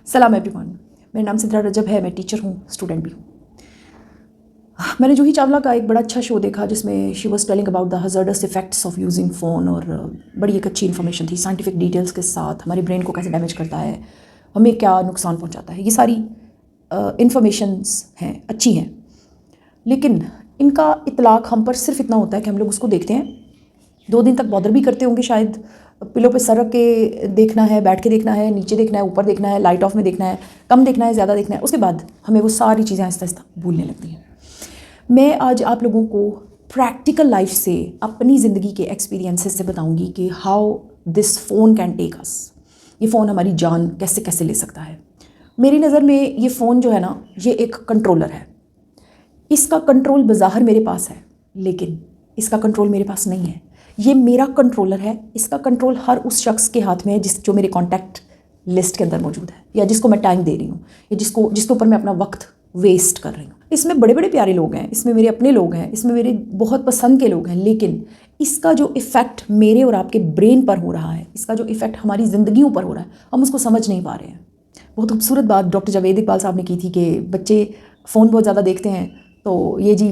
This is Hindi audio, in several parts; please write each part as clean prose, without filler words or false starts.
सलाम एवरीवन, मेरा नाम सिद्रा रजब है। मैं टीचर हूँ, स्टूडेंट भी हूँ। मैंने जूही चावला का एक बड़ा अच्छा शो देखा जिसमें she was telling about the hazards effects of using phone, और बड़ी एक अच्छी इन्फॉर्मेशन थी साइंटिफिक डिटेल्स के साथ। हमारे ब्रेन को कैसे डैमेज करता है, हमें क्या नुकसान पहुँचाता है, ये सारी इन्फॉर्मेशंस हैं, अच्छी हैं। लेकिन इनका इतलाक़ हम पर सिर्फ इतना होता है कि हम लोग उसको देखते हैं, 2 दिन तक बॉदर भी करते होंगे शायद, पिलो पे सर रख के देखना है, बैठ के देखना है, नीचे देखना है, ऊपर देखना है, लाइट ऑफ में देखना है, कम देखना है, ज़्यादा देखना है। उसके बाद हमें वो सारी चीज़ें आहिस्ता आहिस्ता भूलने लगती हैं। मैं आज आप लोगों को प्रैक्टिकल लाइफ से, अपनी ज़िंदगी के एक्सपीरियंसेस से बताऊंगी कि how this phone can take us. ये फ़ोन हमारी जान कैसे कैसे ले सकता है। मेरी नज़र में ये फ़ोन जो है ना, ये एक कंट्रोलर है। इसका कंट्रोल बज़ाहिर मेरे पास है, लेकिन इसका कंट्रोल मेरे पास नहीं है। ये मेरा कंट्रोलर है। इसका कंट्रोल हर उस शख्स के हाथ में है जो मेरे कॉन्टैक्ट लिस्ट के अंदर मौजूद है, या जिसको मैं टाइम दे रही हूँ, या जिसके ऊपर मैं अपना वक्त वेस्ट कर रही हूँ। इसमें बड़े बड़े प्यारे लोग हैं, इसमें मेरे अपने लोग हैं, इसमें मेरे बहुत पसंद के लोग हैं, लेकिन इसका जो इफ़ेक्ट मेरे और आपके ब्रेन पर हो रहा है, इसका जो इफ़ेक्ट हमारी ज़िंदगियों पर हो रहा है, हम उसको समझ नहीं पा रहे हैं। बहुत खूबसूरत बात डॉक्टर जावेद इकबाल साहब ने की थी कि बच्चे फ़ोन बहुत ज़्यादा देखते हैं, तो ये जी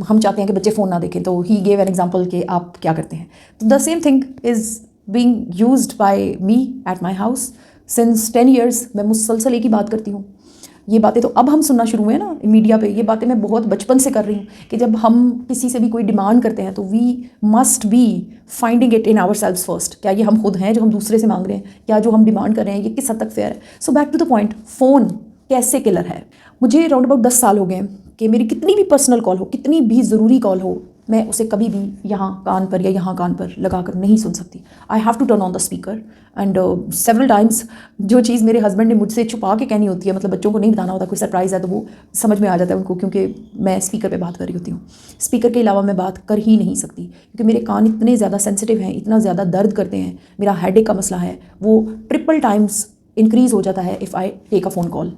हम चाहते हैं कि बच्चे फ़ोन ना देखें। तो ही गेव एन एग्जांपल कि आप क्या करते हैं। तो the same thing is being used by me at my house since 10 years। मैं मुसलसल एक ही बात करती हूँ। ये बातें तो अब हम सुनना शुरू हुए ना मीडिया पे, ये बातें मैं बहुत बचपन से कर रही हूँ कि जब हम किसी से भी कोई डिमांड करते हैं तो we must be finding it in ourselves first. क्या ये हम खुद हैं जो हम दूसरे से मांग रहे हैं? क्या जो हम डिमांड कर रहे हैं ये किस हद तक फेयर है? So back to the point, phone कैसे किलर है। मुझे अराउंड अबाउट 10 साल हो गए कि मेरी कितनी भी पर्सनल कॉल हो, कितनी भी ज़रूरी कॉल हो, मैं उसे कभी भी यहाँ कान पर या यहाँ कान पर लगा कर नहीं सुन सकती। I have to turn on the speaker and several times जो चीज़ मेरे हस्बैंड ने मुझसे छुपा के कहनी होती है, मतलब बच्चों को नहीं बताना होता, कोई सरप्राइज़ है तो वो समझ में आ जाता है उनको, क्योंकि मैं स्पीकर पे बात कर रही होती हूँ। स्पीकर के अलावा मैं बात कर ही नहीं सकती, क्योंकि मेरे कान इतने ज़्यादा सेंसिटिव हैं, इतना ज़्यादा दर्द करते हैं, मेरा हेडेक का मसला है वो ट्रिपल टाइम्स इंक्रीज़ हो जाता है if I take a phone call.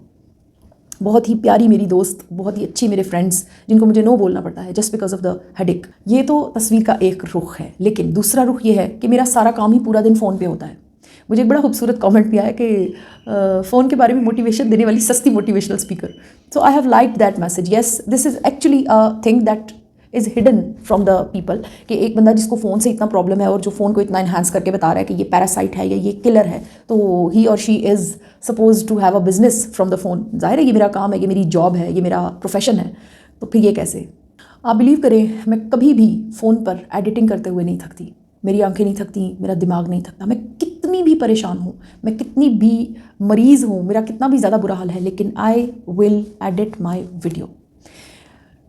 बहुत ही प्यारी मेरी दोस्त, बहुत ही अच्छी मेरे फ्रेंड्स, जिनको मुझे नो बोलना पड़ता है just because of the headache. ये तो तस्वीर का एक रुख है, लेकिन दूसरा रुख ये है कि मेरा सारा काम ही पूरा दिन फ़ोन पे होता है। मुझे एक बड़ा खूबसूरत कमेंट भी आया कि फ़ोन के बारे में मोटिवेशन देने वाली सस्ती motivational speaker. So I have liked that message. Yes, this is actually a thing that is hidden from the people, कि एक बंदा जिसको फ़ोन से इतना प्रॉब्लम है और जो फ़ोन को इतना इन्हांस करके बता रहा है कि ये पैरासाइट है या ये किलर है, तो ही और she is suppose to have a business from the phone. ज़ाहिर है ये मेरा काम है, ये मेरी जॉब है, ये मेरा प्रोफेशन है, तो फिर ये कैसे? आप बिलीव करें, मैं कभी भी फ़ोन पर एडिटिंग करते हुए नहीं थकती, मेरी आंखें नहीं थकती, मेरा दिमाग नहीं थकता। मैं कितनी भी परेशान हूँ, मैं कितनी भी मरीज़ हूँ, मेरा कितना भी ज़्यादा बुरा हाल है, लेकिन I will edit my video.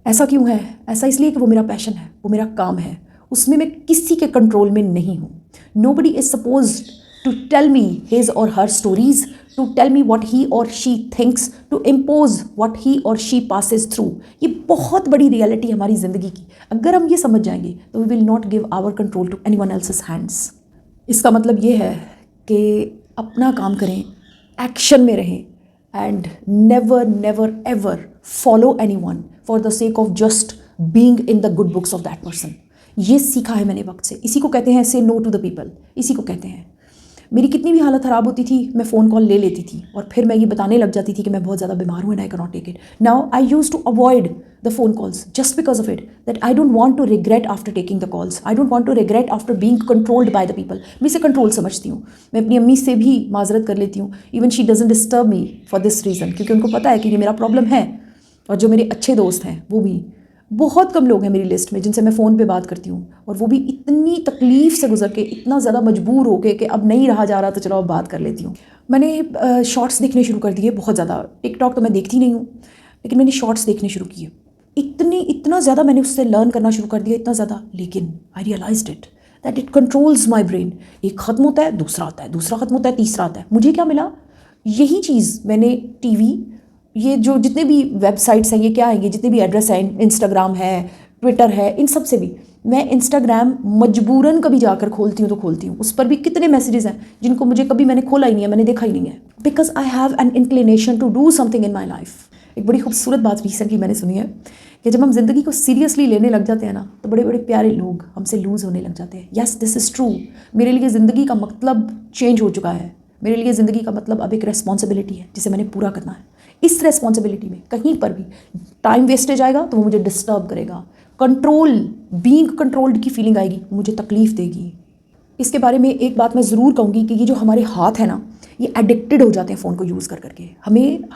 ऐसा क्यों है? ऐसा इसलिए कि वो मेरा पैशन है, वो मेरा काम है, उसमें मैं किसी के कंट्रोल में नहीं हूँ। Nobody is supposed to tell me his और her stories, to tell me what he और she thinks, to impose what he और शी पासेस थ्रू। ये बहुत बड़ी रियलिटी है हमारी ज़िंदगी की। अगर हम ये समझ जाएंगे तो we will not give our control to anyone else's hands. इसका मतलब ये है कि अपना काम करें, एक्शन में रहें, and never never ever follow anyone for the sake of just being in the good books of that person. ये सीखा है मैंने वक्त से। इसी को कहते हैं से नो टू द पीपल, इसी को कहते हैं। मेरी कितनी भी हालत ख़राब होती थी, मैं फ़ोन कॉल ले लेती थी और फिर मैं ये बताने लग जाती थी कि मैं बहुत ज़्यादा बीमार हूँ and I can not take it. Now I use to avoid the phone calls just because of it, that I don't want to regret after taking the calls, I don't want to regret after being controlled by the people. मैं इसे कंट्रोल समझती हूँ। मैं अपनी अम्मी से भी माजरत कर लेती हूँ, even she doesn't disturb me for this reason, क्योंकि उनको पता है कि ये मेरा प्रॉब्लम है। और जो मेरे अच्छे दोस्त हैं, वो भी बहुत कम लोग हैं मेरी लिस्ट में जिनसे मैं फ़ोन पे बात करती हूँ, और वो भी इतनी तकलीफ़ से गुजर के, इतना ज़्यादा मजबूर हो के कि अब नहीं रहा जा रहा तो चलो अब बात कर लेती हूँ। मैंने शॉर्ट्स देखने शुरू कर दिए बहुत ज़्यादा। टिकटॉक तो मैं देखती नहीं हूँ, लेकिन मैंने शॉर्ट्स देखने शुरू किए। इतना ज़्यादा मैंने उससे लर्न करना शुरू कर दिया, इतना ज़्यादा, लेकिन I realised it that it controls my brain. एक ख़त्म होता है, दूसरा आता है, दूसरा ख़त्म होता है, तीसरा आता है। मुझे क्या मिला? यही चीज़ मैंने टीवी, ये जो जितने भी वेबसाइट्स हैं, ये क्या है, ये जितने भी एड्रेस हैं, इंस्टाग्राम है, ट्विटर है, इन सब से भी मैं इंस्टाग्राम मजबूरन कभी जाकर खोलती हूँ तो खोलती हूँ। उस पर भी कितने मैसेजेस हैं जिनको मुझे कभी मैंने खोला ही नहीं है, मैंने देखा ही नहीं है, because I have an inclination to do something in my life. एक बड़ी खूबसूरत बात रिसेंटली मैंने सुनी है कि जब हम ज़िंदगी को सीरियसली लेने लग जाते हैं ना, तो बड़े बड़े प्यारे लोग हमसे लूज़ होने लग जाते हैं। Yes, this is true. मेरे लिए ज़िंदगी का मतलब चेंज हो चुका है। मेरे लिए ज़िंदगी का मतलब अब एक रेस्पॉन्सिबिलिटी है जिसे मैंने पूरा करना है। इस रेस्पॉन्सिबिलिटी में कहीं पर भी टाइम वेस्टेज आएगा तो वो मुझे डिस्टर्ब करेगा, कंट्रोल, बीइंग कंट्रोल्ड की फीलिंग आएगी, वो मुझे तकलीफ़ देगी। इसके बारे में एक बात मैं ज़रूर कहूँगी कि ये जो हमारे हाथ है ना, ये एडिक्टेड हो जाते हैं फ़ोन को यूज़ कर करके।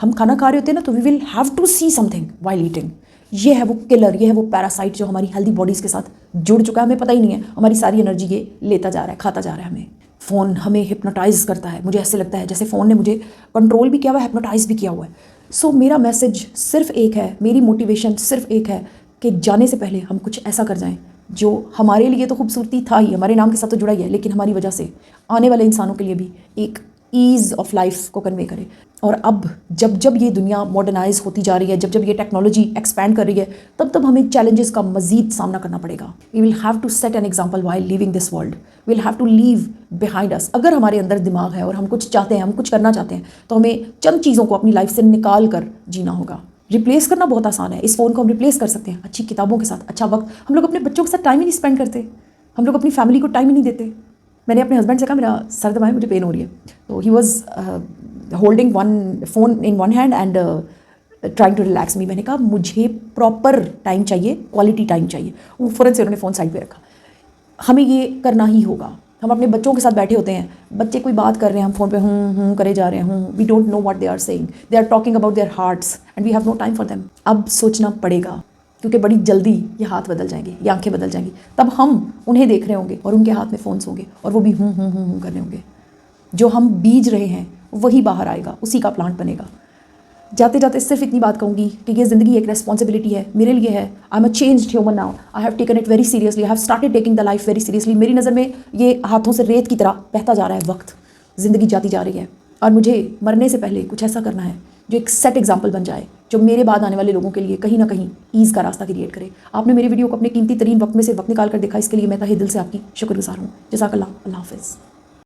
हम खाना खा रहे होते हैं ना, तो we will have to see something while eating. ये है वो किलर, ये है वो पैरासाइट जो हमारी हेल्दी बॉडीज़ के साथ जुड़ चुका है, हमें पता ही नहीं है। हमारी सारी एनर्जी ये लेता जा रहा है, खाता जा रहा है हमें। फ़ोन हमें हिप्नोटाइज़ करता है। मुझे ऐसे लगता है जैसे फ़ोन ने मुझे कंट्रोल भी किया हुआ है, हिप्नोटाइज़ भी किया हुआ है। सो मेरा मैसेज सिर्फ एक है, मेरी मोटिवेशन सिर्फ एक है कि जाने से पहले हम कुछ ऐसा कर जाएं जो हमारे लिए तो खूबसूरती था ही, हमारे नाम के साथ तो जुड़ा ही है, लेकिन हमारी वजह से आने वाले इंसानों के लिए भी एक ईज़ ऑफ लाइफ को कन्वे करे। और अब जब जब ये दुनिया मॉडर्नाइज होती जा रही है, जब जब ये टेक्नोलॉजी एक्सपैंड कर रही है, तब तब हमें चैलेंजेस का मजीद सामना करना पड़ेगा। We will have to set an example while living this world. We will have to leave behind us. अगर हमारे अंदर दिमाग है और हम कुछ चाहते हैं, हम कुछ करना चाहते हैं, तो हमें चंद चीज़ों को अपनी लाइफ से निकाल कर जीना होगा। रिप्लेस करना बहुत आसान है। इस फ़ोन को हम रिप्लेस कर सकते हैं अच्छी किताबों के साथ, अच्छा वक्त। हम लोग अपने बच्चों के साथ टाइम ही नहीं स्पेंड करते, हम लोग अपनी फैमिली को टाइम ही नहीं देते। मैंने अपने हस्बैंड से कहा मेरा सर दबाए, मुझे पेन हो रही है, तो he was holding one phone in one hand and trying to relax me. मैंने कहा मुझे प्रॉपर टाइम चाहिए, क्वालिटी टाइम चाहिए। वो फ़ौरन से उन्होंने फ़ोन साइड पे रखा। हमें ये करना ही होगा। हम अपने बच्चों के साथ बैठे होते हैं, बच्चे कोई बात कर रहे हैं, हम फ़ोन पे हूँ करे जा रहे हैं, we don't know what they are saying, they are talking about their hearts and we have no time for them. अब सोचना पड़ेगा, क्योंकि बड़ी जल्दी ये हाथ बदल जाएंगे, ये आंखें बदल जाएंगी। तब हम उन्हें देख रहे होंगे और उनके हाथ में फ़ोन्स होंगे और वो भी हूँ करने होंगे। जो हम बीज रहे हैं वही बाहर आएगा, उसी का प्लांट बनेगा। जाते जाते सिर्फ इतनी बात कहूँगी कि ये ज़िंदगी एक रेस्पॉन्सिबिलिटी है, मेरे लिए है। I am a changed human now, I have taken it very seriously, I have started taking the life very seriously. मेरी नज़र में ये हाथों से रेत की तरह बहता जा रहा है वक्त, ज़िंदगी जाती जा रही है, और मुझे मरने से पहले कुछ ऐसा करना है जो एक सेट एग्जाम्पल बन जाए, जो मेरे बाद आने वाले लोगों के लिए कहीं ना कहीं ईज़ का रास्ता क्रिएट करे। आपने मेरी वीडियो को अपने कीमती तरीन वक्त में से वक्त निकाल कर देखा, इसके लिए मैं तहे दिल से आपकी शुक्रगुजार हूँ। जज़ाकल्लाह। अल्लाह हाफ़िज़।